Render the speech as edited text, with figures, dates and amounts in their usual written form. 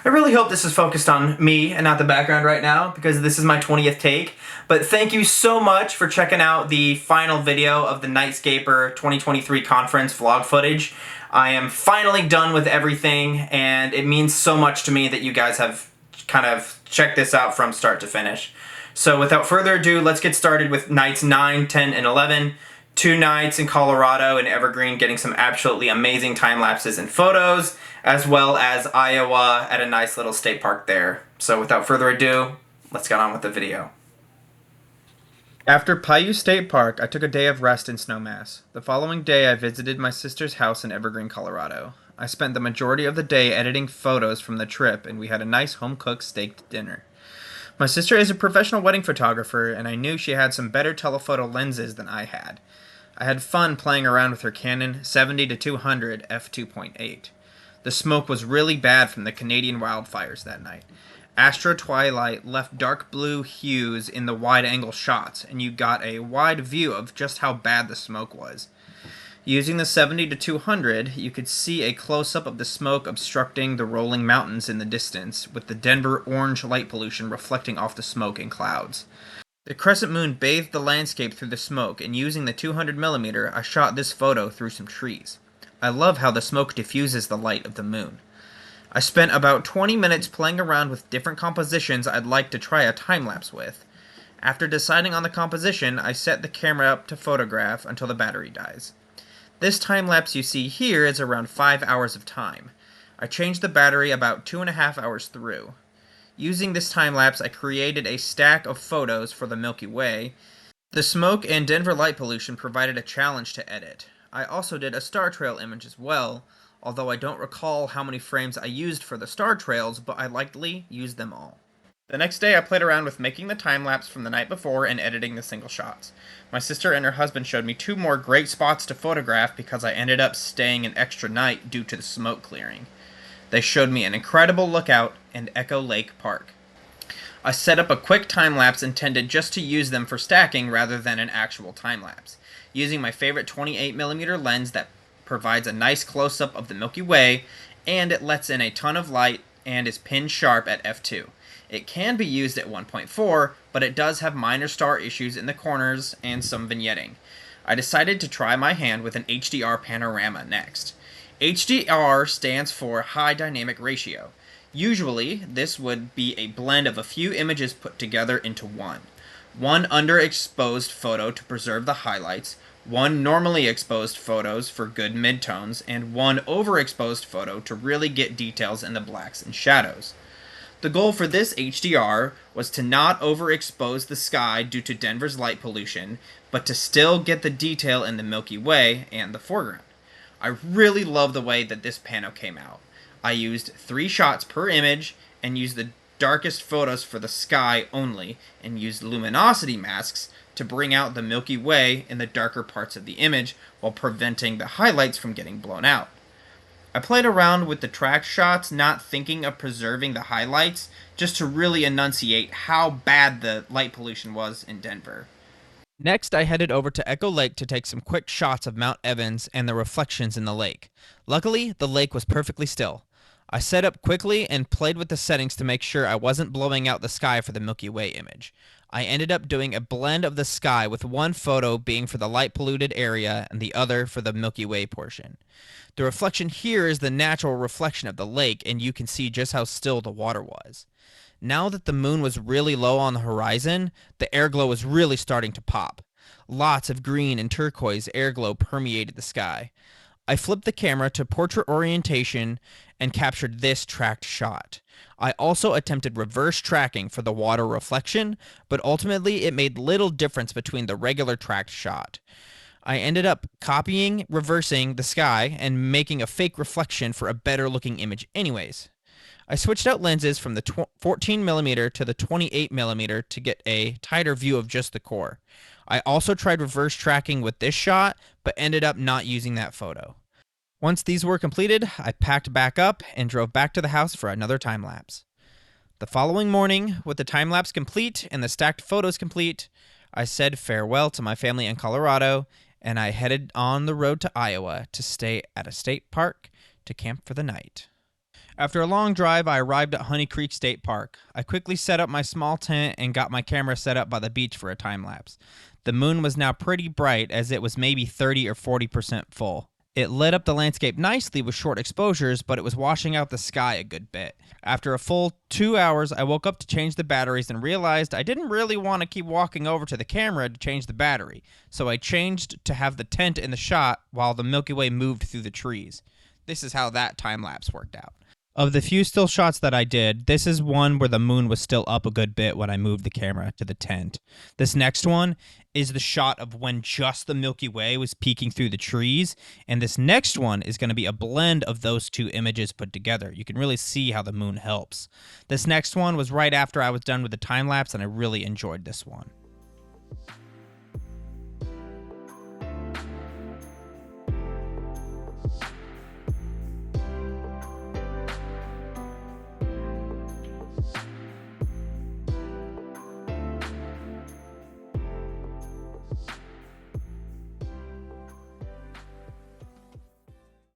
I really hope this is focused on me and not the background right now because this is my 20th take. But thank you so much for checking out the final video of the Nightscaper 2023 conference vlog footage. I am finally done with everything, and it means so much to me that you guys have kind of checked this out from start to finish. So without further ado, let's get started with nights 9, 10, and 11. 2 nights in Colorado and Evergreen getting some absolutely amazing time lapses and photos, as well as Iowa at a nice little state park there. So without further ado, let's get on with the video. After Paiute State Park, I took a day of rest in Snowmass. The following day, I visited my sister's house in Evergreen, Colorado. I spent the majority of the day editing photos from the trip, and we had a nice home-cooked steak dinner. My sister is a professional wedding photographer, and I knew she had some better telephoto lenses than I had. I had fun playing around with her Canon 70-200 f2.8. The smoke was really bad from the Canadian wildfires that night. Astro twilight left dark blue hues in the wide-angle shots, and you got a wide view of just how bad the smoke was. Using the 70-200, you could see a close-up of the smoke obstructing the rolling mountains in the distance, with the Denver orange light pollution reflecting off the smoke in clouds. The crescent moon bathed the landscape through the smoke, and using the 200mm, I shot this photo through some trees. I love how the smoke diffuses the light of the moon. I spent about 20 minutes playing around with different compositions I'd like to try a time-lapse with. After deciding on the composition, I set the camera up to photograph until the battery dies. This time-lapse you see here is around 5 hours of time. I changed the battery about 2.5 hours through. Using this time-lapse, I created a stack of photos for the Milky Way. The smoke and Denver light pollution provided a challenge to edit. I also did a star trail image as well, although I don't recall how many frames I used for the star trails, but I likely used them all. The next day I played around with making the time-lapse from the night before and editing the single shots. My sister and her husband showed me 2 more great spots to photograph because I ended up staying an extra night due to the smoke clearing. They showed me an incredible lookout and Echo Lake Park. I set up a quick time-lapse intended just to use them for stacking rather than an actual time-lapse, using my favorite 28mm lens that provides a nice close-up of the Milky Way, and it lets in a ton of light and is pin sharp at f2. It can be used at 1.4, but it does have minor star issues in the corners and some vignetting. I decided to try my hand with an HDR panorama next. HDR stands for High Dynamic Ratio. Usually, this would be a blend of a few images put together into one. One underexposed photo to preserve the highlights, one normally exposed photos for good midtones, and one overexposed photo to really get details in the blacks and shadows. The goal for this HDR was to not overexpose the sky due to Denver's light pollution, but to still get the detail in the Milky Way and the foreground. I really love the way that this pano came out. I used 3 shots per image and used the darkest photos for the sky only, and used luminosity masks to bring out the Milky Way in the darker parts of the image while preventing the highlights from getting blown out. I played around with the track shots, not thinking of preserving the highlights, just to really enunciate how bad the light pollution was in Denver. Next, I headed over to Echo Lake to take some quick shots of Mount Evans and the reflections in the lake. Luckily, the lake was perfectly still. I set up quickly and played with the settings to make sure I wasn't blowing out the sky for the Milky Way image. I ended up doing a blend of the sky, with one photo being for the light polluted area and the other for the Milky Way portion. The reflection here is the natural reflection of the lake, and you can see just how still the water was. Now that the moon was really low on the horizon, the airglow was really starting to pop. Lots of green and turquoise airglow permeated the sky. I flipped the camera to portrait orientation and captured this tracked shot. I also attempted reverse tracking for the water reflection, but ultimately it made little difference between the regular tracked shot. I ended up copying, reversing the sky, and making a fake reflection for a better looking image anyways. I switched out lenses from the 14mm to the 28mm to get a tighter view of just the core. I also tried reverse tracking with this shot, but ended up not using that photo. Once these were completed, I packed back up and drove back to the house for another time-lapse. The following morning, with the time-lapse complete and the stacked photos complete, I said farewell to my family in Colorado, and I headed on the road to Iowa to stay at a state park to camp for the night. After a long drive, I arrived at Honey Creek State Park. I quickly set up my small tent and got my camera set up by the beach for a time lapse. The moon was now pretty bright, as it was maybe 30 or 40% full. It lit up the landscape nicely with short exposures, but it was washing out the sky a good bit. After a full 2 hours, I woke up to change the batteries and realized I didn't really want to keep walking over to the camera to change the battery, so I changed to have the tent in the shot while the Milky Way moved through the trees. This is how that time lapse worked out. Of the few still shots that I did, this is one where the moon was still up a good bit when I moved the camera to the tent. This next one is the shot of when just the Milky Way was peeking through the trees, and this next one is going to be a blend of those two images put together. You can really see how the moon helps. This next one was right after I was done with the time lapse, and I really enjoyed this one.